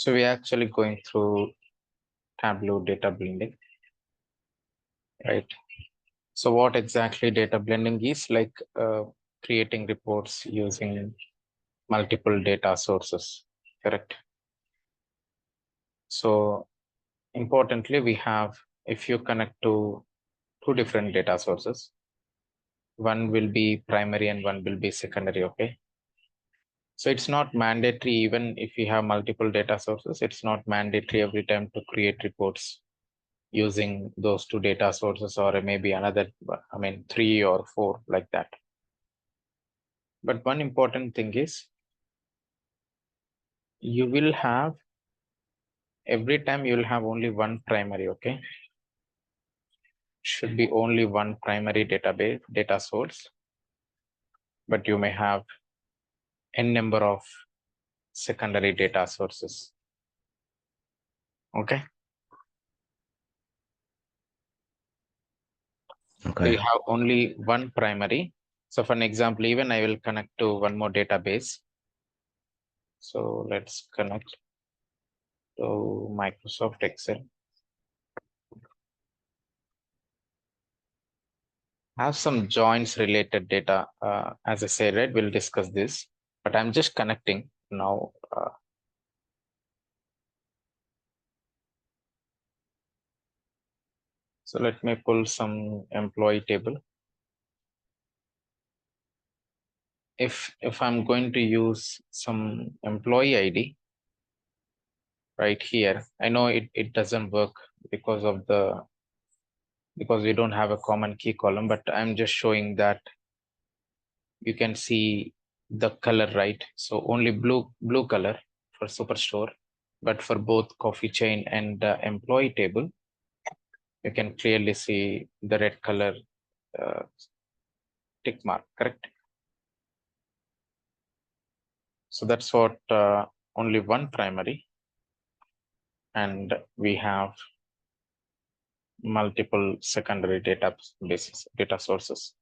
So we're actually going through Tableau data blending, right? So what exactly data blending is, like creating reports using multiple data sources, correct? So importantly, we have, if you connect to two different data sources, one will be primary and one will be secondary, okay? So it's not mandatory, even if you have multiple data sources, it's not mandatory every time to create reports using those two data sources, or maybe another, I mean, 3 or 4 like that. But one important thing is you will have, every time you will have only one primary, okay? Should be only one primary database data source, but you may have n number of secondary data sources, okay? So you have only one primary. So for an example, even I will connect to one more database. So let's connect to Microsoft Excel. Have some joins related data. As I said, right, we'll discuss this, but I'm just connecting now. So let me pull some employee table. If I'm going to use some employee ID right here, I know it doesn't work because we don't have a common key column, but I'm just showing that you can see the color, right? So only blue color for Superstore, but for both coffee chain and employee table, you can clearly see the red color tick mark, correct? So that's what only one primary, and we have multiple secondary data sources.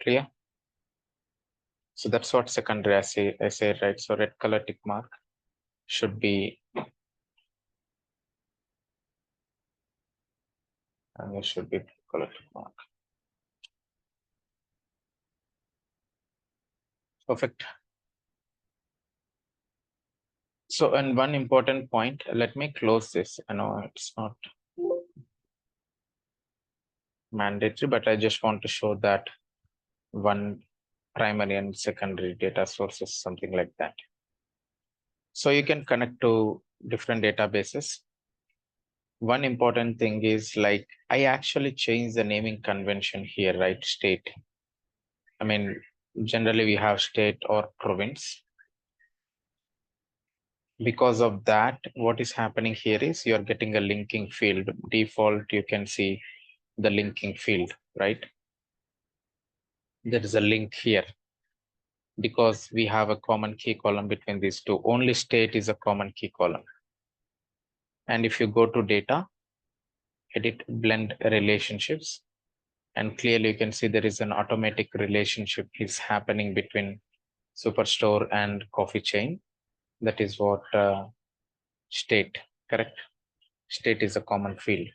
Clear? So that's what secondary I say, right? So red color tick mark should be, and it should be blue color tick mark. Perfect. So, and one important point, let me close this. I know it's not mandatory, but I just want to show that one primary and secondary data sources, something like that. So you can connect to different databases. One important thing is, like, I actually changed the naming convention here, right? State. I mean, generally we have state or province. Because of that, what is happening here is you're getting a linking field. Default, you can see the linking field, right? There is a link here because we have a common key column between these two. Only state is a common key column. And if you go to data, edit blend relationships, and clearly you can see there is an automatic relationship is happening between Superstore and coffee chain. That is what state, correct? State is a common field.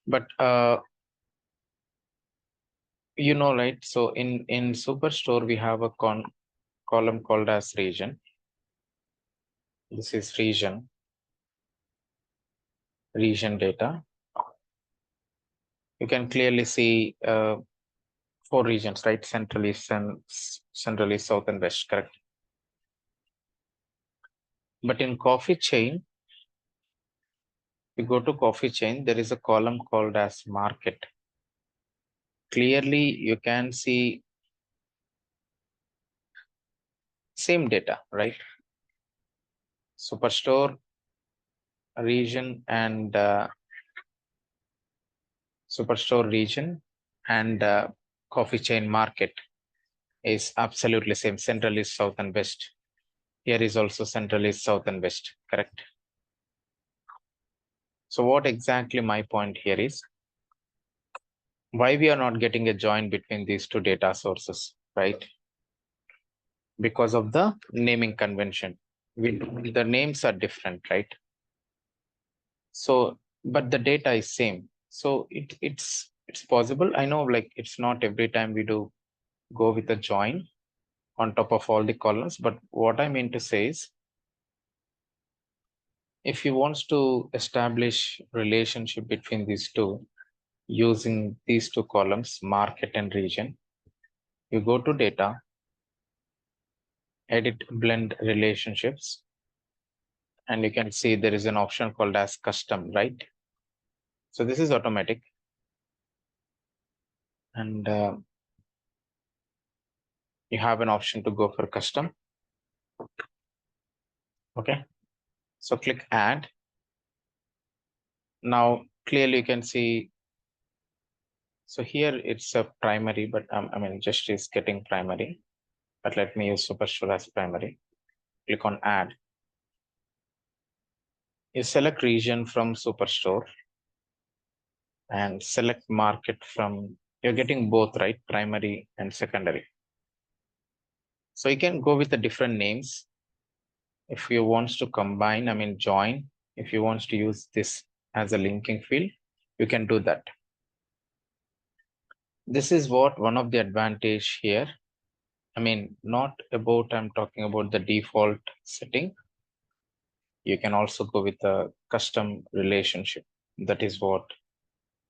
But you know, right? So in Superstore, we have a column called as region. This is region data. You can clearly see 4 regions, right? Central, east, and central, east, south, and west, correct? But in coffee chain, you go to coffee chain, there is a column called as market. Clearly, you can see same data, right? Superstore, region, and Superstore region, and coffee chain market is absolutely same. Central, east, south, and west. Here is also central, east, south, and west, correct? So what exactly my point here is, why we are not getting a join between these two data sources, right? because of the naming convention. The names are different, right? So, but the data is same. So it's possible. I know, like, it's not every time we do go with a join on top of all the columns, but what I mean to say is, if you want to establish relationship between these two using these two columns, market and region, you go to data, edit blend relationships, and you can see there is an option called as custom, right? So this is automatic. And you have an option to go for custom. Okay. So click add. Now clearly you can see, so here it's a primary, but I mean, just is getting primary, but let me use Superstore as primary. Click on add. You select region from Superstore and select market from, you're getting both, right? Primary and secondary. So you can go with the different names. If you want to combine, I mean, join, if you want to use this as a linking field, you can do that. This is what one of the advantage here. I mean, not about, I'm talking about the default setting. You can also go with a custom relationship. That is what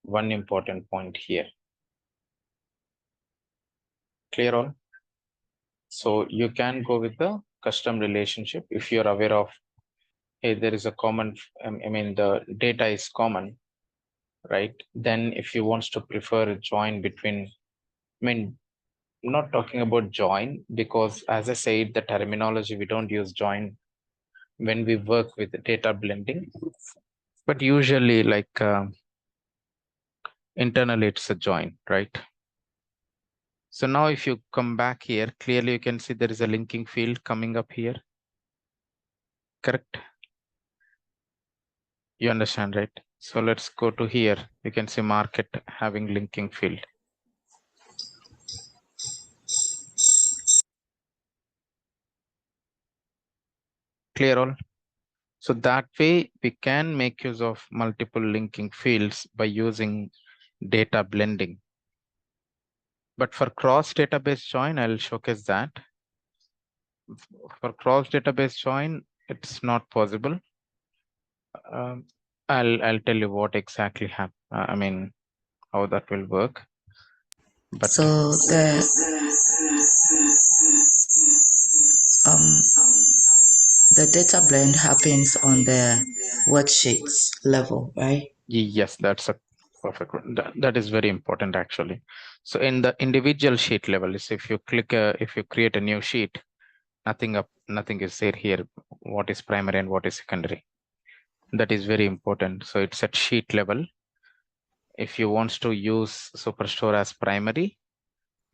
one important point here. Clear all? So you can go with the custom relationship if you're aware of, hey, there is a common, I mean, the data is common, right? Then if you want to prefer a join between, I mean, I'm not talking about join because, as I said, the terminology, we don't use join when we work with data blending, but usually like internally it's a join, right? So now if you come back here, clearly you can see there is a linking field coming up here, correct? You understand, right? So let's go to here. You can see market having linking field. Clear all? So that way we can make use of multiple linking fields by using data blending. But for cross database join, I'll showcase that. For cross database join, it's not possible. I'll tell you what exactly happen. I mean, how that will work. But So um, the data blend happens on the worksheets level, right? yes, that's a perfect one. That is very important actually. So in the individual sheet level, is if you click, if you create a new sheet, nothing is there here. What is primary and what is secondary? That is very important. So it's at sheet level. If you want to use Superstore as primary,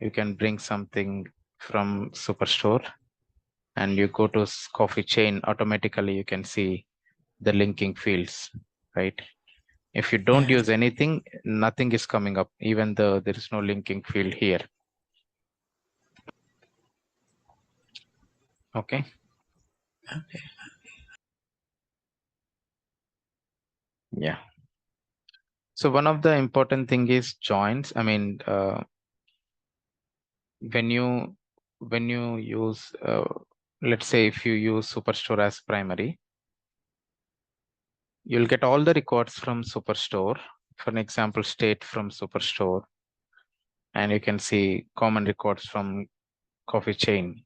you can bring something from Superstore and you go to coffee chain, automatically you can see the linking fields, right? If you don't Yeah. use anything, nothing is coming up, even though there is no linking field here. Okay. Okay. Yeah. So one of the important thing is joins. I mean, when you use, let's say if you use Superstore as primary, you'll get all the records from Superstore. For an example, state from Superstore, and you can see common records from coffee chain.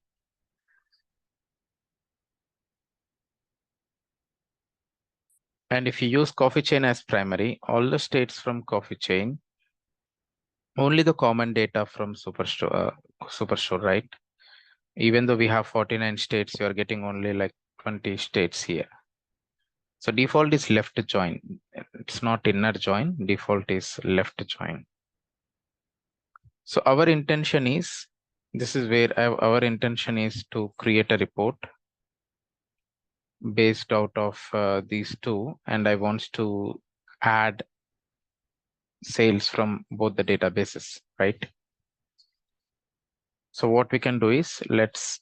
And if you use coffee chain as primary, all the states from coffee chain, only the common data from Superstore, right? Even though we have 49 states, you are getting only like 20 states here. So default is left join. It's not inner join. Default is left join. So our intention is, this is where our intention is to create a report based out of these two, and I want to add sales from both the databases, right? So what we can do is let's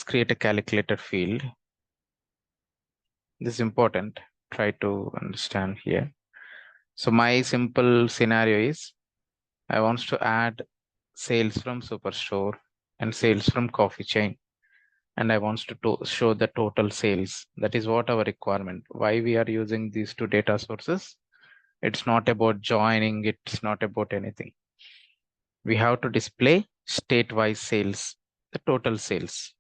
create a calculator field. This is important. Try to understand here. So my simple scenario is I want to add sales from Superstore and sales from coffee chain, and I want to show the total sales. That is what our requirement. Why we are using these two data sources? It's not about joining. It's not about anything. We have to display state-wise sales, the total sales.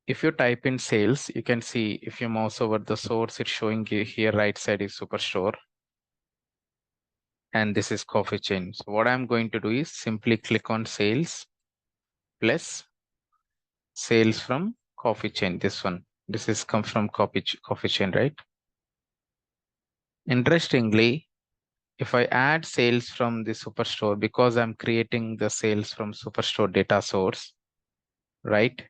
If you type in sales, you can see if you mouse over the source, it's showing you here right side is Superstore. And this is coffee chain. So what I'm going to do is simply click on sales plus sales from coffee chain. This one, this is come from coffee chain, right? Interestingly, if I add sales from the Superstore, because I'm creating the sales from Superstore data source, right?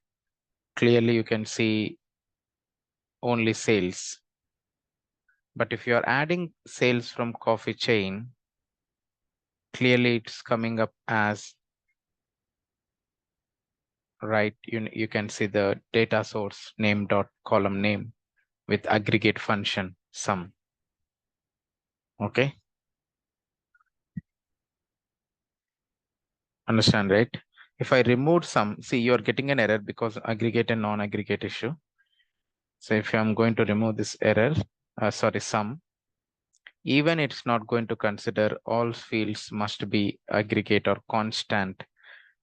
Clearly you can see only sales. But if you're adding sales from coffee chain, clearly it's coming up as, right, you can see the data source name dot column name with aggregate function sum. Okay, understand, right? If I remove sum, see, you're getting an error because aggregate and non-aggregate issue. So if I'm going to remove this error, sorry, sum, even it's not going to consider all fields must be aggregate or constant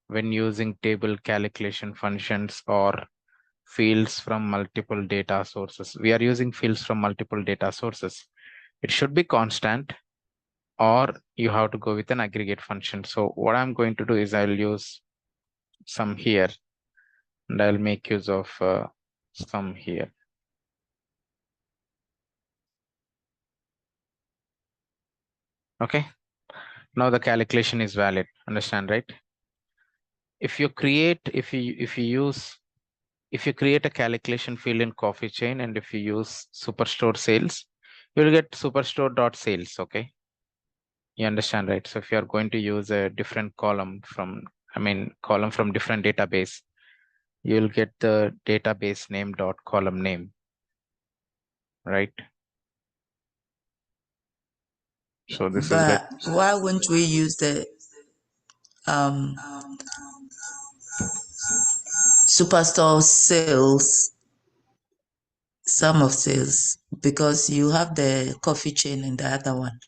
when using table calculation functions or fields from multiple data sources. We are using fields from multiple data sources. It should be constant, or you have to go with an aggregate function. So what I'm going to do is I'll use sum here, and I'll make use of sum here. Okay, now the calculation is valid. Understand, right? If you create, if you create a calculation field in coffee chain, and if you use Superstore sales, you'll get superstore.sales. Okay, you understand, right? So if you are going to use a different column from, column from different database, you'll get the database name dot column name, right? So this is the, But why wouldn't we use the um superstore sales, sum of sales, because you have the coffee chain in the other one?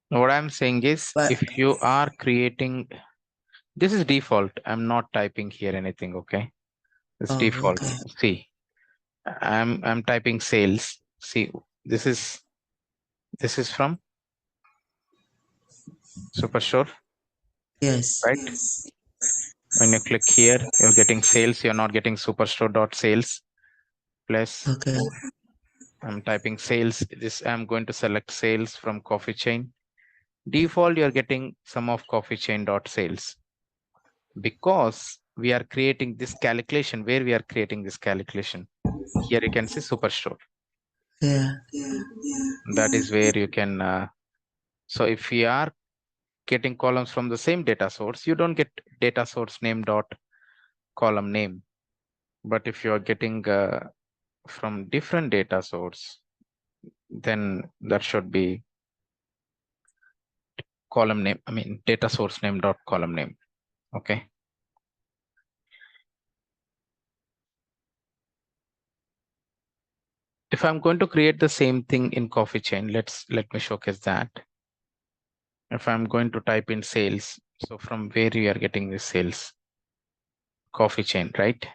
what I'm saying is, But if you are creating, this is default. I'm not typing here anything. Okay, it's oh, default. okay. See, I'm typing sales. See, this is from Superstore, Yes. right? When you click here, you're getting sales. You're not getting superstore.sales. Plus, Okay. I'm typing sales. This, I'm going to select sales from coffee chain. Default, you're getting sum of coffee chain dot sales, because we are creating this calculation. Where we are creating this calculation, here you can see Superstore. Yeah. That is where you can. So if we are getting columns from the same data source, you don't get data source name dot column name. But if you are getting from different data source, then that should be column name, data source name dot column name. Okay. If I'm going to create the same thing in coffee chain, let me showcase that. If I'm going to type in sales, so from where you are getting the sales, coffee chain, right?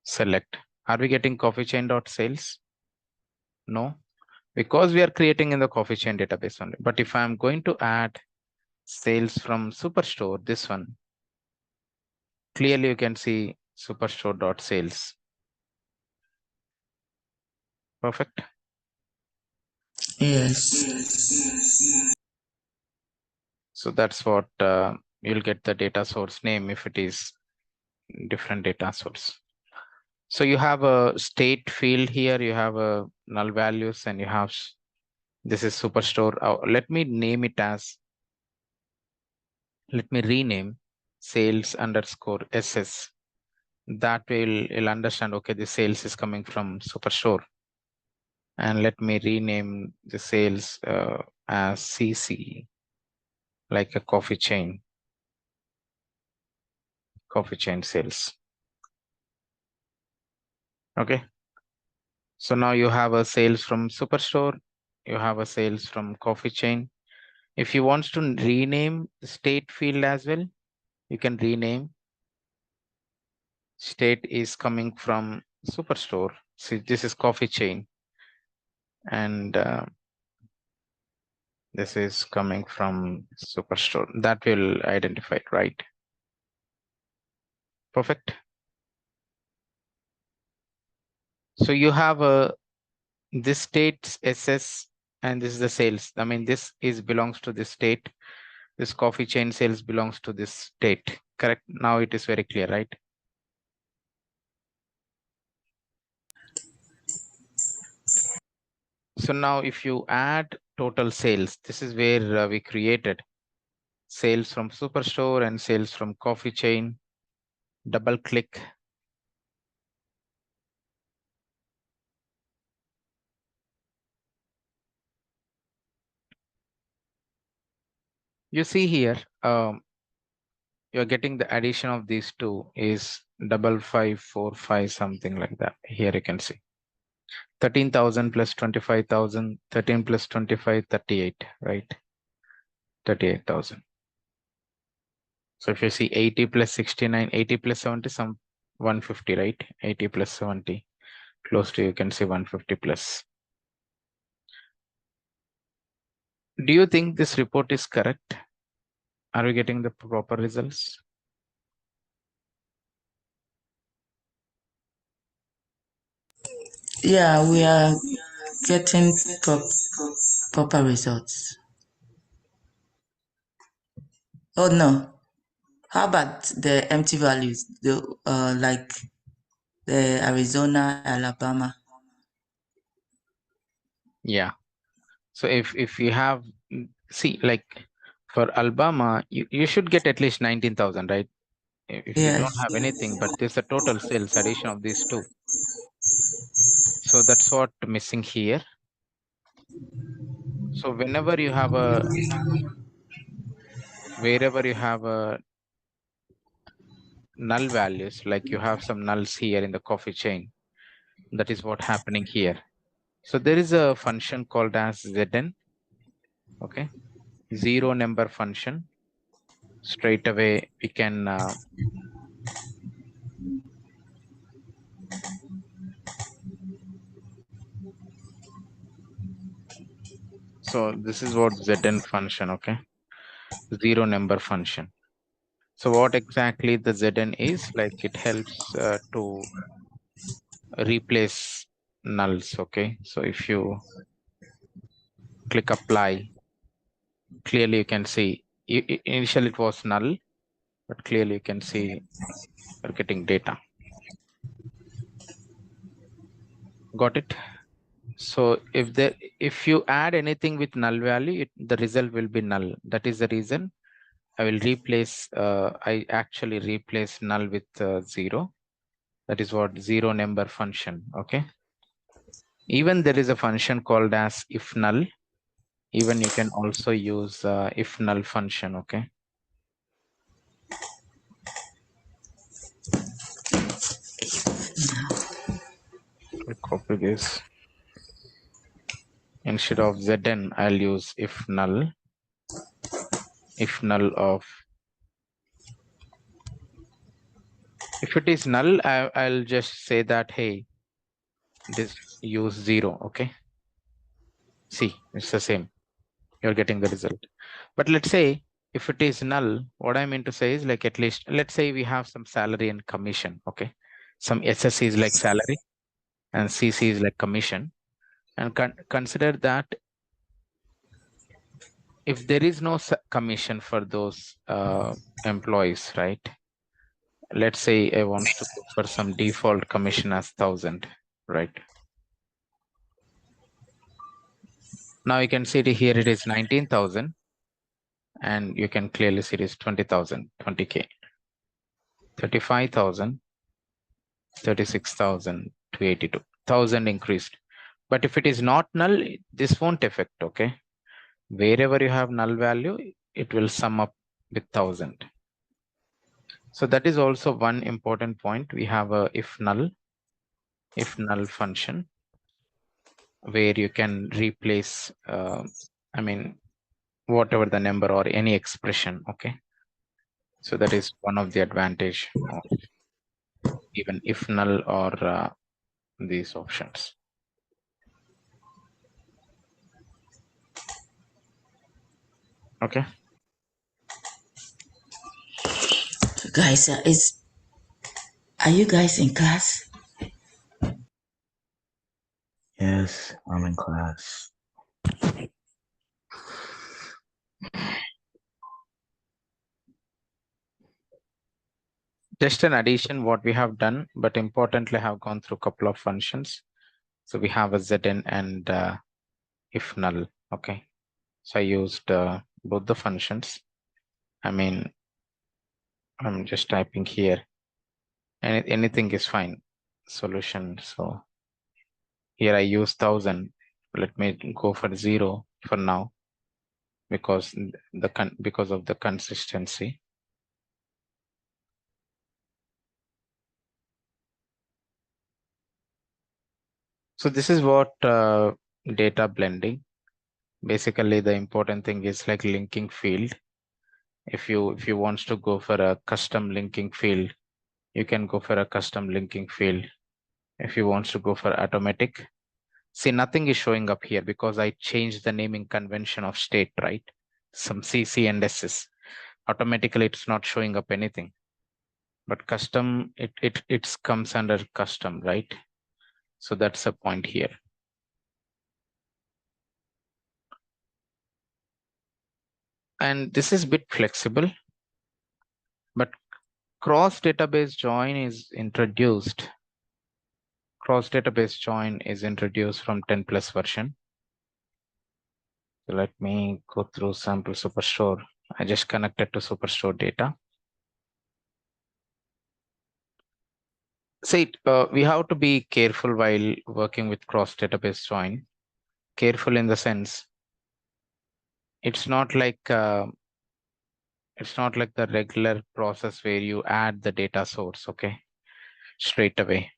Select. Are we getting coffee chain dot sales? No, because we are creating in the coffee chain database only. But if I'm going to add sales from Superstore, this one, clearly you can see Superstore dot sales. Perfect. Yes. So that's what you'll get the data source name if it is different data source. So you have a state field here, you have a null values, and you have This is Superstore. Let me name it as, let me rename sales underscore SS. That will it'll understand, okay, the sales is coming from Superstore. And let me rename the sales as CC, like a coffee chain sales. Okay. So now you have a sales from Superstore, you have a sales from coffee chain. If you want to rename the state field as well, you can rename state is coming from Superstore. See, this is coffee chain, and this is coming from Superstore. That will identify it, right? Perfect. So you have a this state's SS, and this is the sales. I mean, this is belongs to this state. This coffee chain sales belongs to this state. Correct. Now it is very clear, right? So now if you add total sales, this is where we created sales from Superstore and sales from coffee chain. Double click. You see here, you're getting the addition of these two is 5545, something like that. Here you can see 13,000 plus 25,000, 13 plus 25, 38, right? 38,000. So if you see 80 plus 69, 80 plus 70, some 150, right? 80 plus 70, close to, you can see 150 plus. Do you think this report is correct? Are we getting the proper results? Yeah, we are getting proper results. Oh no. How about the empty values? The like the Arizona, Alabama. Yeah. So if you have, see, like for Alabama, you should get at least 19,000, right? If you don't Yes. have anything, but there's a total sales addition of these two. So that's what missing here. So wherever you have a null values, like you have some nulls here in the coffee chain, that is what happening here. So there is a function called as Zn, okay, zero number function. Straight away we can so this is what Zn function, okay, zero number function. So what exactly the Zn is, like it helps to replace nulls, okay. So if you click apply, clearly you can see initially it was null, but clearly you can see you're getting data. Got it? So if you add anything with null value, the result will be null. That is the reason I will replace, I actually replace null with zero. That is what zero number function, okay. Even there is a function called as if null. Even you can also use if null function, okay. I'll copy this. Instead of Zn, I'll use if null of, if it is null, I'll just say that, hey, this use zero, okay. See, it's the same. You're getting the result. But let's say if it is null, what I mean to say is, like, at least let's say we have some salary and commission, okay. Some SSC is like salary and CC is like commission. And consider that if there is no commission for those employees, right? Let's say I wants to put for some default commission as 1,000, right? Now you can see it here, it is 19,000, and you can clearly see it is 20,000, 20K, 35,000, 36,000 to 82,000 increased. But if it is not null, this won't affect, okay? Wherever you have null value, it will sum up with 1,000. So that is also one important point. We have a if null function where you can replace, I mean, whatever the number or any expression, okay? So that is one of the advantage of even if null or these options. Okay. Guys, are you guys in class? Yes, I'm in class. Just an addition what we have done, but importantly have gone through a couple of functions. So we have a zn and if null. Okay. So I used both the functions. I mean, I'm just typing here, and anything is fine. Solution. So here I use 1,000. Let me go for 0 for now, because because of the consistency. So this is what data blending. Basically, the important thing is like linking field. If you wants to go for a custom linking field, you can go for a custom linking field. If you wants to go for automatic, see, nothing is showing up here because I changed the naming convention of state, right? Some CC and SS. Automatically, it's not showing up anything. But custom, it comes under custom, right? So that's a point here. And this is a bit flexible, but cross database join is introduced. Cross database join is introduced from 10 plus version. So let me go through sample superstore. I just connected to superstore data. See, we have to be careful while working with cross database join. Careful in the sense, it's not like the regular process where you add the data source, okay, straight away.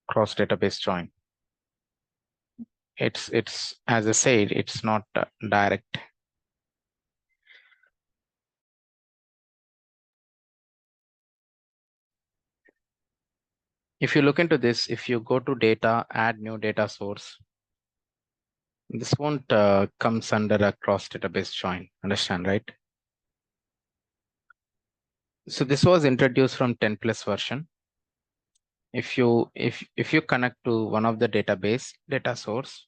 Cross database join. It's as I said, it's not direct. If you look into this, if you go to data, add new data source, this won't comes under a cross database join. Understand, right? So this was introduced from 10 plus version. If you connect to one of the database data source,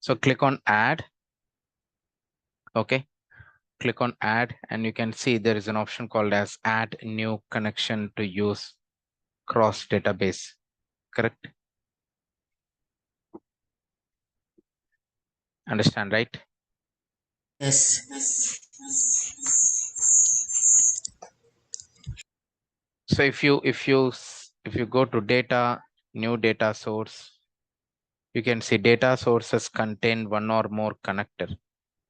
so click on add. Okay, click on add, and you can see there is an option called as add new connection to use cross database. Correct? Understand, right? Yes. So if you go to data, new data source, you can see data sources contain one or more connector.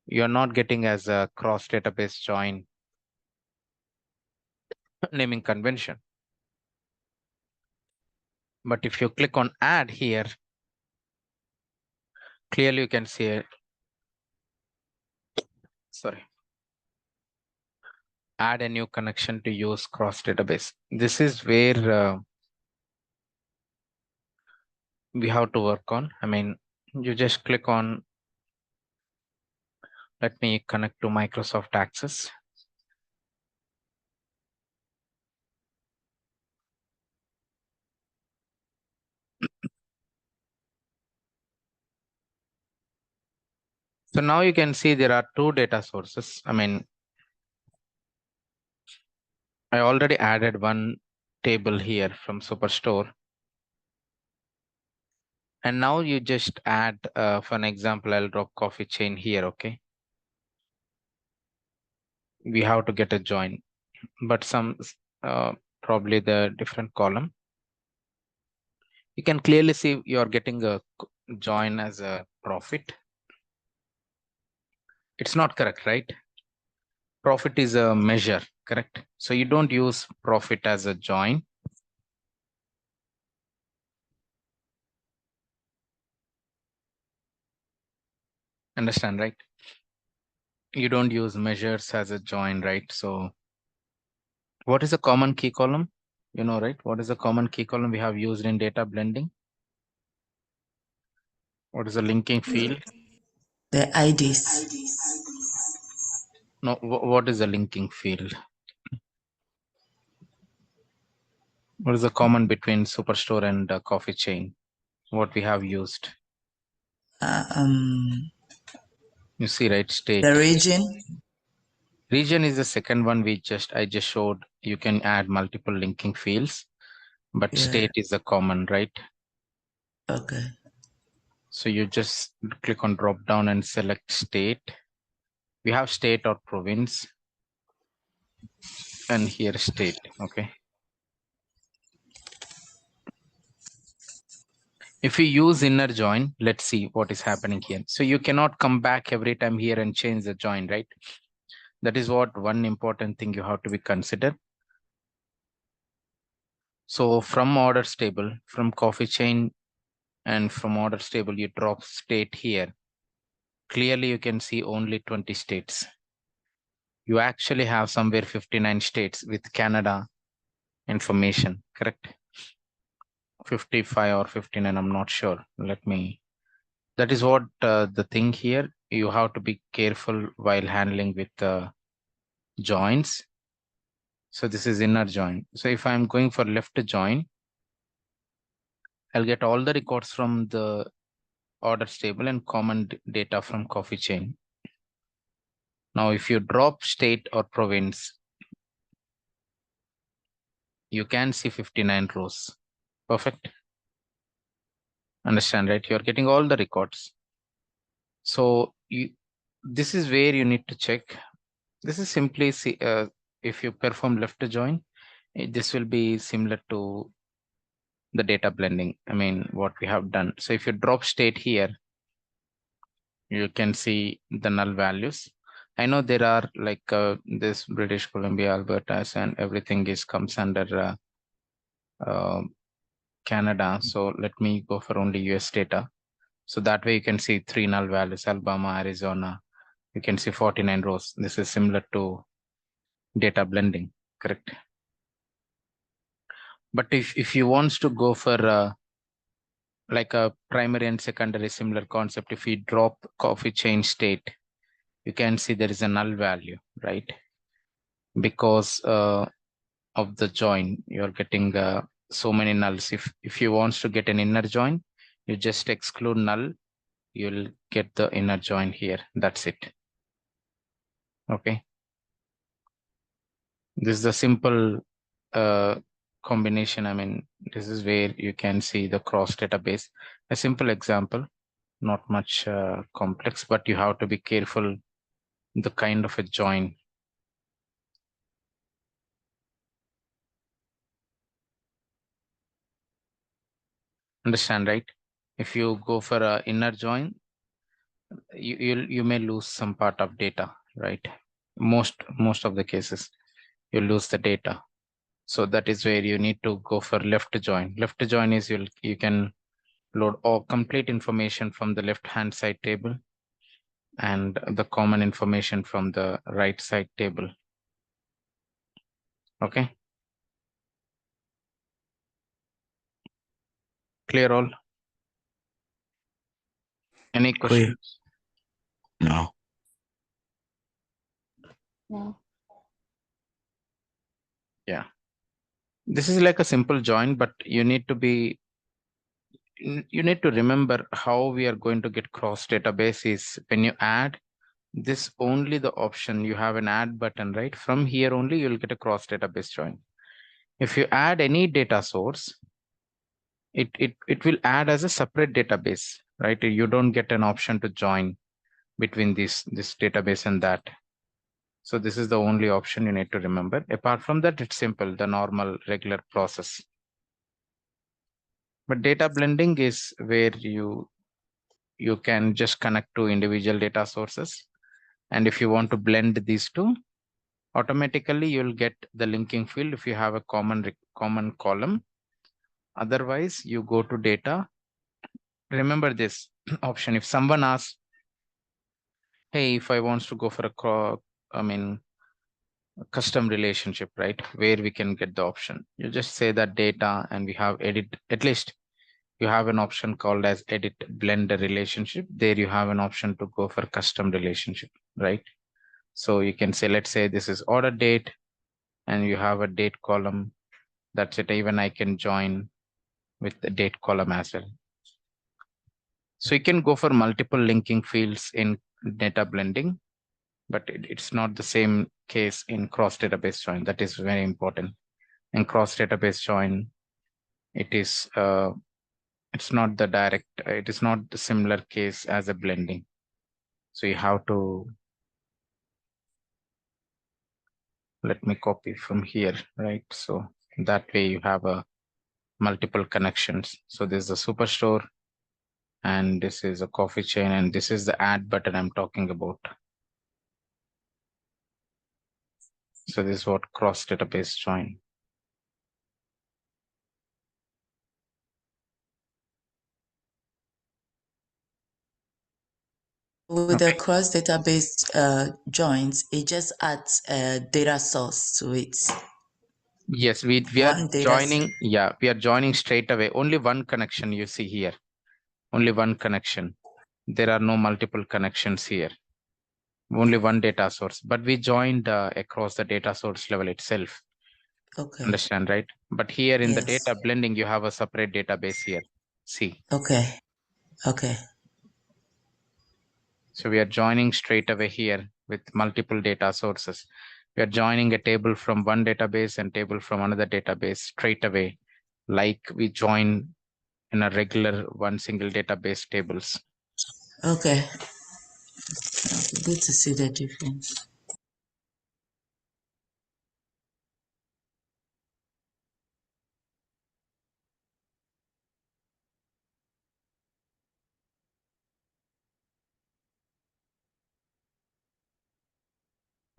You're not getting as a cross database join naming convention. But if you click on add here, clearly you can see it. Sorry. Add a new connection to use cross database. This is where we have to work on. I mean, you just click on, let me connect to Microsoft Access. So now you can see there are two data sources. I mean, I already added one table here from Superstore. And now you just add, for an example, I'll drop coffee chain here, okay? We have to get a join, but probably the different column. You can clearly see you're getting a join as a profit. It's not correct, right? Profit is a measure, correct? So you don't use profit as a join. Understand, right? You don't use measures as a join, right? So what is a common key column? You know, right? What is a common key column we have used in data blending? What is a linking field? The IDs. No, what is a linking field? What is the common between Superstore and coffee chain? What we have used? You see, right? State. The region. Region is the second one I just showed. You can add multiple linking fields, but Yeah. state is a common, right? Okay. So you just click on drop down and select state. We have state or province, and here state, okay? If you use inner join, let's see what is happening here. So you cannot come back every time here and change the join, right? That is what one important thing you have to be considered. So from orders table, from coffee chain, and from orders table, you drop state here. Clearly, you can see only 20 states. You actually have somewhere 59 states with Canada information, correct? 55 or 59, I'm not sure. That is what the thing here. You have to be careful while handling with joins. So this is inner join. So if I'm going for left join, I'll get all the records from the orders table and common data from coffee chain. Now, if you drop state or province, you can see 59 rows. Perfect. Understand, right? You're getting all the records. So this is where you need to check. This is simply if you perform left join, this will be similar to the data blending. I mean, what we have done. So if you drop state here, you can see the null values. I know there are like this British Columbia, Alberta, and everything comes under Canada. So let me go for only US data. So that way you can see 3 null values, Alabama, Arizona. You can see 49 rows. This is similar to data blending, correct? But if you want to go for like a primary and secondary similar concept, if you drop coffee chain state, you can see there is a null value, right? Because of the join, you're getting so many nulls. If you want to get an inner join, you just exclude null, you'll get the inner join here. That's it. Okay. This is a simple combination. I mean, this is where you can see the cross database. A simple example, not much complex, but you have to be careful the kind of a join. Understand, right? If you go for a inner join, you may lose some part of data, right? Most of the cases, you lose the data. So that is where you need to go for left join. Left join is you can load all complete information from the left hand side table and the common information from the right side table. Okay. Clear all? Any Clear. questions? No. No. Yeah. This is like a simple join, but you need to remember how we are going to get cross database is when you add this only the option, you have an add button, right? From here only you'll get a cross database join. If you add any data source, it will add as a separate database, right? You don't get an option to join between this database and that. So this is the only option you need to remember. Apart from that, it's simple, the normal regular process. But data blending is where you can just connect to individual data sources. And if you want to blend these two, automatically you'll get the linking field if you have a common column. Otherwise, you go to data. Remember this option. If someone asks, hey, if I wants to go for a custom relationship, right? Where we can get the option. You just say that data and we have edit, at least you have an option called as edit blend relationship. There you have an option to go for custom relationship, right? So you can say, let's say this is order date and you have a date column. That's it. Even I can join with the date column as well. So you can go for multiple linking fields in data blending, but it's not the same case in cross database join. That is very important. In cross database join, it is it's not the direct, it is not the similar case as a blending. So you have to, let me copy from here, right? So that way you have a multiple connections. So this is a superstore and this is a coffee chain and this is the add button I'm talking about. So this is what cross database join. With the cross database joins, it just adds a data source to it. Yes, we are joining. Yeah, we are joining straight away. Only one connection you see here. Only one connection. There are no multiple connections here. Only one data source, but we joined across the data source level itself. Okay. Understand, right? But here in the Yes. data blending, you have a separate database here. See. Okay. Okay. So we are joining straight away here with multiple data sources. We are joining a table from one database and table from another database straight away, like we join in a regular one single database tables. Okay. Good to see the difference.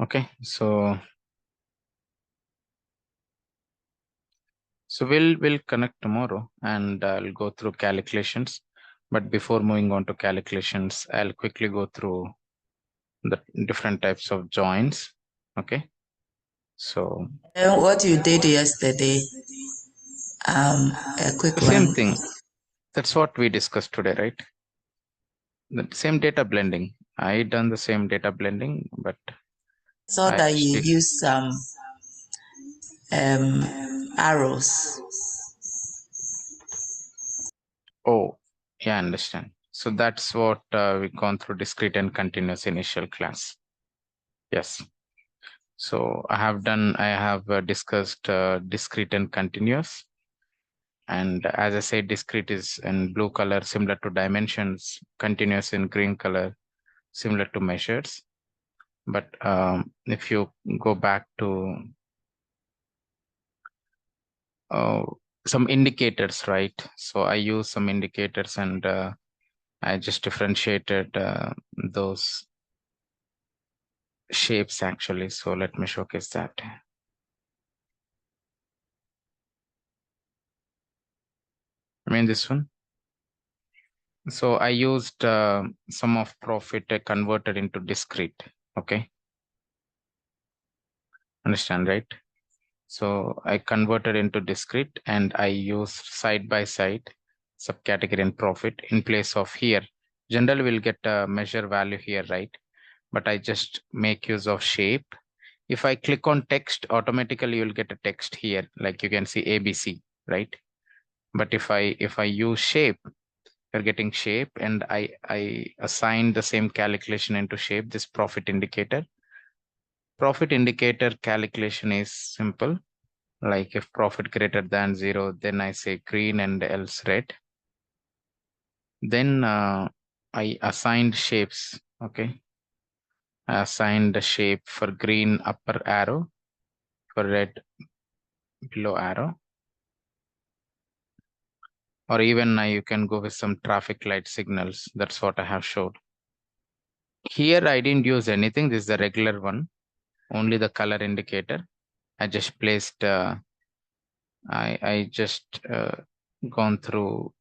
Okay, so we'll connect tomorrow and I'll go through calculations. But before moving on to calculations, I'll quickly go through the different types of joins. Okay, so What you did yesterday, a quick the same one. thing. That's what we discussed today, right? The same data blending. I done the same data blending, but Saw that you used some arrows. Oh, yeah, I understand. So that's what we've gone through discrete and continuous initial class. Yes. So I have discussed discrete and continuous. And as I said, discrete is in blue color, similar to dimensions, continuous in green color, similar to measures. But if you go back to some indicators, right? So I use some indicators and I just differentiated those shapes actually. So let me showcase that. I mean this one. So I used sum of profit converted into discrete. Okay. Understand, right? So I converted into discrete and I used side by side subcategory and profit in place of here. Generally we'll get a measure value here, right? But I just make use of shape. If I click on text, automatically you'll get a text here, like you can see ABC, right? But if I use shape, you're getting shape, and I assign the same calculation into shape, this profit indicator. Profit indicator calculation is simple. Like if profit greater than 0, then I say green and else red. Then I assigned shapes. Okay. I assigned a shape for green upper arrow, for red below arrow. Or even you can go with some traffic light signals. That's what I have showed. Here I didn't use anything. This is the regular one, only the color indicator. I just placed, I just gone through,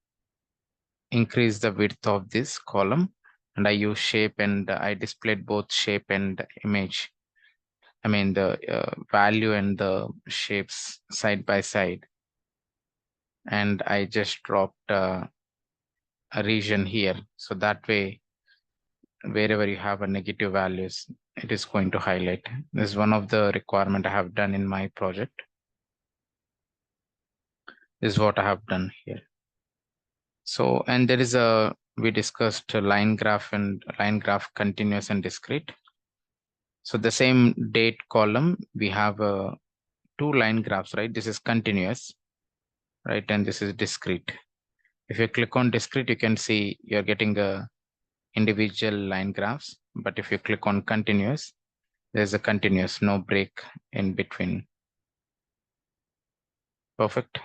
increase the width of this column, and I use shape, and I displayed both shape and image. I mean the value and the shapes side by side. And I just dropped a region here. So that way, wherever you have a negative values, it is going to highlight. This is one of the requirement I have done in my project. This is what I have done here. So, and there is we discussed a line graph and line graph continuous and discrete. So the same date column, we have two line graphs, right? This is continuous, right? And this is discrete. If you click on discrete, you can see you're getting a individual line graphs. But if you click on continuous, there's a continuous, no break in between. Perfect.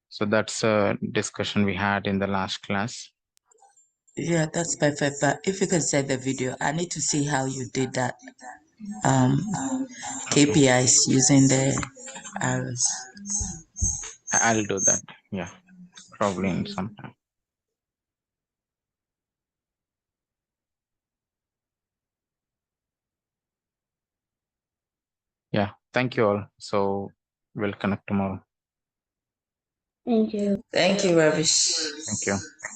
So that's a discussion we had in the last class. Yeah, that's perfect. But if you can send the video, I need to see how you did that. KPIs using the arrows. I'll do that. Yeah, probably in some time. Yeah, thank you all. So we'll connect tomorrow. Thank you. Thank you, Ravish. Thank you.